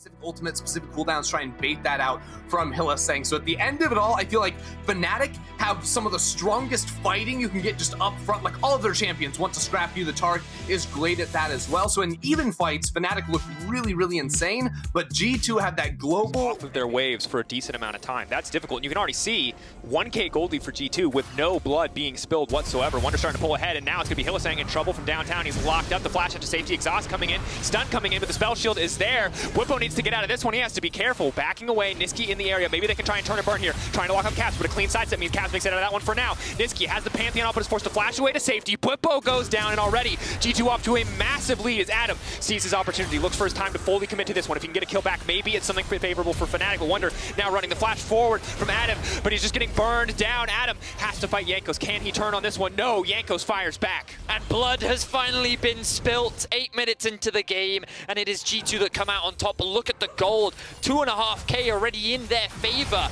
specific ultimate, specific cooldowns, try and bait that out from Hylissang. So at the end of it all, I feel like Fnatic have some of the strongest fighting you can get just up front. Like all of their champions want to scrap you. The Taric is great at that as well. So in even fights, Fnatic look really, really insane, but G2 have that global... off of their waves for a decent amount of time. That's difficult, and you can already see 1k gold lead for G2 with no blood being spilled whatsoever. Wunder starting to pull ahead, and now it's going to be Hylissang in trouble from downtown. He's locked up. The flash into safety. Exhaust coming in. Stun coming in, but the spell shield is there. Bwipo needs to get out of this one. He has to be careful. Backing away. Nisqy in the area. Maybe they can try and turn and burn here. Trying to lock up Caps, but a clean sidestep means Caps makes it out of that one for now. Nisqy has the Pantheon up, but is forced to flash away to safety. Bwipo goes down, and already G2 up to a massive lead as Adam sees his opportunity. Looks for his time to fully commit to this one. If he can get a kill back, maybe it's something favorable for Fnatic. But Wunder now running the flash forward from Adam, but he's just getting burned down. Adam has to fight Jankos. Can he turn on this one? No, Jankos fires back. And blood has finally been spilt 8 minutes into the game, and it is G2 that come out on top. But look at the gold, 2.5k already in their favor.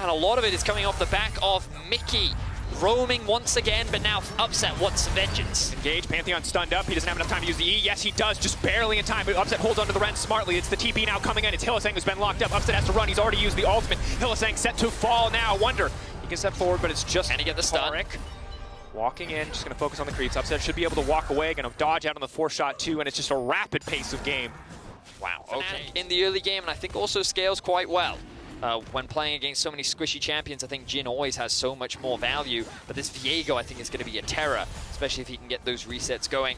And a lot of it is coming off the back of Mykix. Roaming once again, but now Upset wants vengeance. Engage, Pantheon stunned up. He doesn't have enough time to use the E. Yes, he does, just barely in time. But Upset holds onto the Ren smartly. It's the TP now coming in. It's Hylissang who's been locked up. Upset has to run. He's already used the ultimate. Hylissang set to fall now. Wunder, he can step forward, but it's just... Can he get the stun? Taric walking in, just going to focus on the creeps. Upset should be able to walk away, going to dodge out on the 4-shot too, and it's just a rapid pace of game. Wow, okay. In the early game, and I think also scales quite well. When playing against so many squishy champions, I think Jhin always has so much more value, but this Viego I think is going to be a terror, especially if he can get those resets going.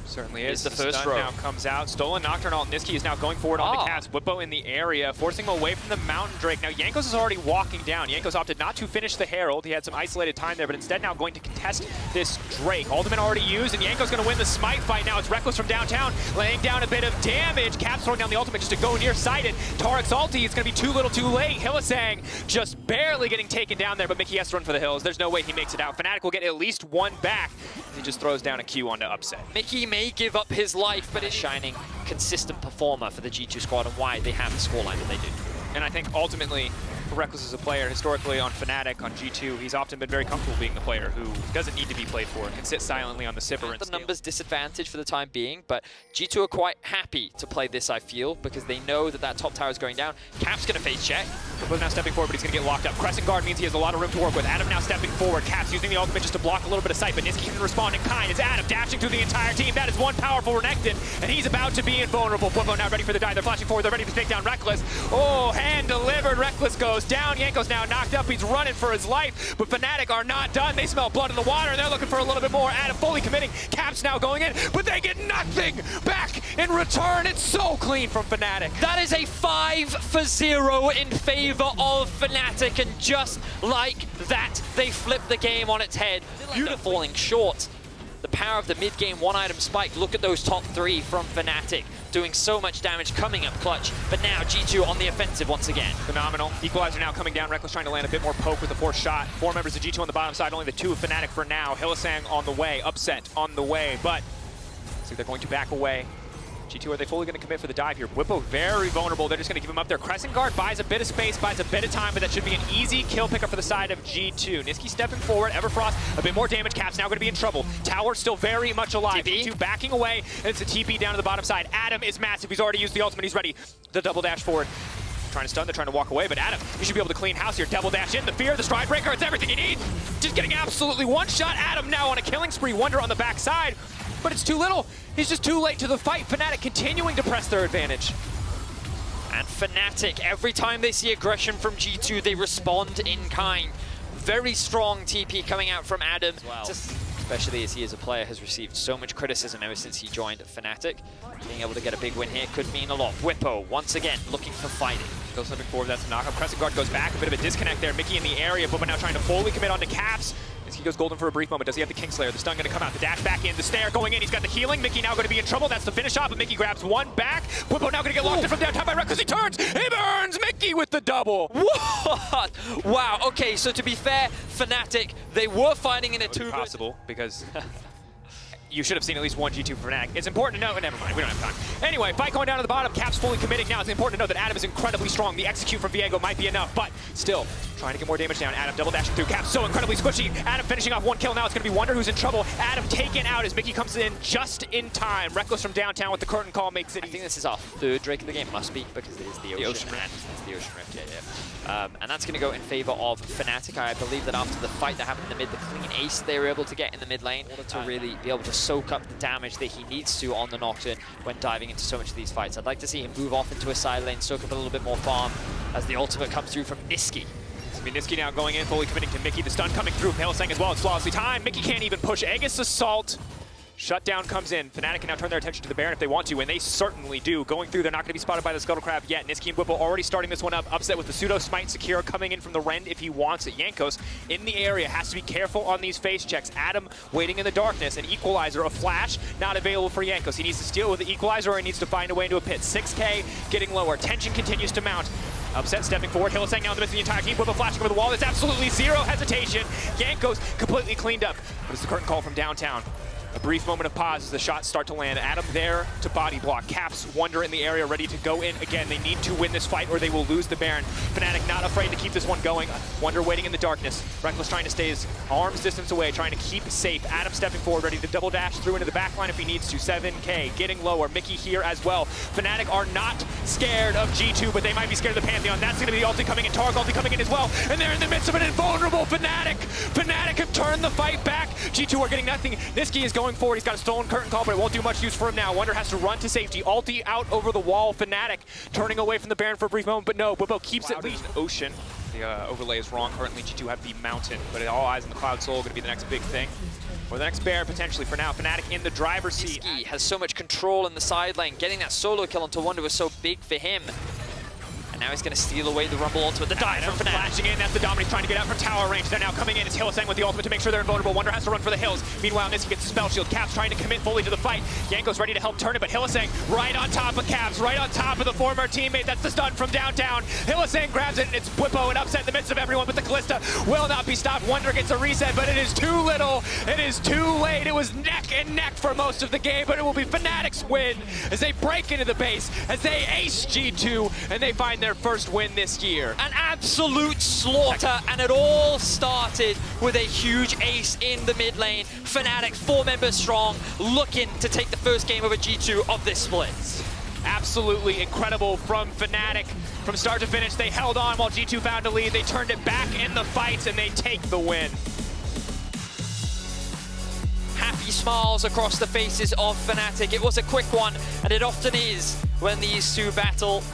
Certainly is. The first stun row now comes out. Stolen Nocturne alt. Nisqy is now going forward on the Caps. Bwipo in the area, forcing him away from the Mountain Drake. Now Jankos is already walking down. Jankos opted not to finish the Herald. He had some isolated time there, but instead now going to contest this Drake. Ultimate already used, and Jankos going to win the smite fight. Now it's Rekkles from downtown, laying down a bit of damage. Caps throwing down the ultimate just to go nearsighted. Taric's ulti, it's going to be too little too late. Hylissang just barely getting taken down there, but Mykix has to run for the hills. There's no way he makes it out. Fnatic will get at least one back. He just throws down a Q onto Upset. Mykix may give up his life, but is shining consistent performer for the G2 squad and why they have the scoreline that they do. And I think ultimately, Rekkles as a player, historically on Fnatic, on G2, he's often been very comfortable being the player who doesn't need to be played for, can sit silently on the sipper and the numbers disadvantage for the time being, but G2 are quite happy to play this, I feel, because they know that that top tower is going down. Cap's going to face check. Bwipo's now stepping forward, but he's going to get locked up. Crescent Guard means he has a lot of room to work with. Adam now stepping forward. Cap's using the ultimate just to block a little bit of sight, but Nisqy can respond in kind as Adam dashing through the entire team. That is one powerful Renekton, and he's about to be invulnerable. Bwipo now ready for the dive. They're flashing forward. They're ready to take down Rekkles. Oh, hand delivered. Rekkles goes down. Jankos now knocked up. He's running for his life, but Fnatic are not done. They smell blood in the water, and they're looking for a little bit more. Adam fully committing. Caps now going in, but they get nothing back in return. It's so clean from Fnatic. That is a 5-0 in favor of Fnatic, and just like that, they flip the game on its head. They're falling short. The power of the mid-game one-item spike. Look at those top three from Fnatic, doing so much damage, coming up clutch. But now G2 on the offensive once again. Phenomenal. Equalizer now coming down. Rekkles trying to land a bit more poke with the 4th shot. 4 members of G2 on the bottom side, only the 2 of Fnatic for now. Hylissang on the way, Upset on the way, but looks like they're going to back away. G2, are they fully going to commit for the dive here? Bwipo very vulnerable. They're just going to give him up there. Crescent Guard buys a bit of space, buys a bit of time, but that should be an easy kill pickup for the side of G2. Nisqy stepping forward. Everfrost, a bit more damage. Cap's now going to be in trouble. Tower still very much alive. G2 backing away, and it's a TP down to the bottom side. Adam is massive. He's already used the ultimate. He's ready. The double dash forward. Trying to stun, they're trying to walk away, but Adam, you should be able to clean house here. Double dash in, the fear, the stride breaker, it's everything you need. Just getting absolutely one-shot. Adam now on a killing spree. Wunder on the backside, but it's too little. He's just too late to the fight. Fnatic continuing to press their advantage. And Fnatic, every time they see aggression from G2, they respond in kind. Very strong TP coming out from Adam. Especially as he as a player has received so much criticism ever since he joined Fnatic. Being able to get a big win here could mean a lot. Bwipo, once again, looking for fighting. Still stepping forward, that's a knockup. Crescent Guard goes back, a bit of a disconnect there. Mykix in the area, Bwipo now trying to fully commit onto Caps. He goes golden for a brief moment. Does he have the Kingslayer? The stun going to come out. The dash back in. The snare going in. He's got the healing. Mykix now going to be in trouble. That's the finish off, but Mykix grabs one back. Bwipo now going to get locked in from downtown by Rekkles. He turns. He burns Mykix with the double. What? Wow. Okay, so to be fair, Fnatic, they were fighting in a 2. Possible because you should have seen at least one G2 for Fnatic. It's important to note, never mind, we don't have time. Anyway, fight going down to the bottom, Caps fully committing now. It's important to note that Adam is incredibly strong. The execute from Viego might be enough, but still trying to get more damage down. Adam double dashing through, Caps so incredibly squishy. Adam finishing off one kill now. It's going to be Wunder who's in trouble. Adam taken out as Mykix comes in just in time. Rekkles from downtown with the curtain call makes it I think this is our third Drake of the game, must be, because it is the Ocean Rift. It's the Ocean Rift, yeah. And that's going to go in favor of Fnatic. I believe that after the fight that happened in the mid, the clean ace they were able to get in the mid lane in order to really be able to soak up the damage that he needs to on the Nocturne when diving into so much of these fights. I'd like to see him move off into a side lane, soak up a little bit more farm as the ultimate comes through from Nisqy. Nisqy now going in, fully committing to Mickey. The stun coming through from Hylissang as well. It's flawlessly timed. Mickey can't even push Aegis Assault. Shutdown comes in. Fnatic can now turn their attention to the Baron if they want to, and they certainly do. Going through, they're not going to be spotted by the Scuttle Crab yet. Nisqy and Bwipo already starting this one up. Upset with the pseudo smite secure coming in from the Rend if he wants it. Jankos in the area has to be careful on these face checks. Adam waiting in the darkness. An equalizer, a flash, not available for Jankos. He needs to steal with the equalizer or he needs to find a way into a pit. 6K getting lower. Tension continues to mount. Upset stepping forward. Hylissang now in the midst of the entire team. Bwipo flashing over the wall. There's absolutely zero hesitation. Jankos completely cleaned up. But it's the curtain call from downtown. A brief moment of pause as the shots start to land. Adam there to body block. Caps, Wunder in the area, ready to go in again. They need to win this fight or they will lose the Baron. Fnatic not afraid to keep this one going. Wunder waiting in the darkness. Rekkles trying to stay his arm's distance away, trying to keep safe. Adam stepping forward, ready to double dash through into the back line if he needs to. 7K getting lower. Mickey here as well. Fnatic are not scared of G2, but they might be scared of the Pantheon. That's going to be the ulti coming in. Taric ulti coming in as well. And they're in the midst of an invulnerable Fnatic. Fnatic have turned the fight back. G2 are getting nothing. Nisqy is going forward. He's got a stolen curtain call, but it won't do much use for him now. Wunder has to run to safety. Ulti out over the wall. Fnatic turning away from the Baron for a brief moment, but no, Bwipo keeps it least. Ocean. The overlay is wrong. Currently, G2 have the mountain, but all eyes on the Cloud Soul going to be the next big thing. Or the next Baron, potentially. For now, Fnatic in the driver's seat. Nisqy has so much control in the side lane. Getting that solo kill onto Wunder was so big for him. And now he's going to steal away the Rumble ultimate. The dive from Fnatic. Flashing in, that's the Dominate trying to get out from tower range. They're now coming in. It's Hylissang with the ultimate to make sure they're invulnerable. Wunder has to run for the hills. Meanwhile, Nisqy gets the spell shield. Caps trying to commit fully to the fight. Jankos ready to help turn it, but Hylissang right on top of Caps, right on top of the former teammate. That's the stun from downtown. Hylissang grabs it, and it's Bwipo and upset in the midst of everyone, but the Kalista will not be stopped. Wunder gets a reset, but it is too little. It is too late. It was neck and neck for most of the game, but it will be Fnatic's win as they break into the base, as they ace G2, and they find their first win this year. An absolute slaughter, and it all started with a huge ace in the mid lane. Fnatic, 4 members strong, looking to take the first game over G2 of this split. Absolutely incredible from Fnatic. From start to finish, they held on while G2 found a lead. They turned it back in the fights, and they take the win. Happy smiles across the faces of Fnatic. It was a quick one, and it often is when these two battle.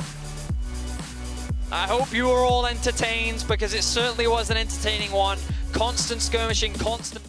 I hope you were all entertained, because it certainly was an entertaining one. Constant skirmishing, constant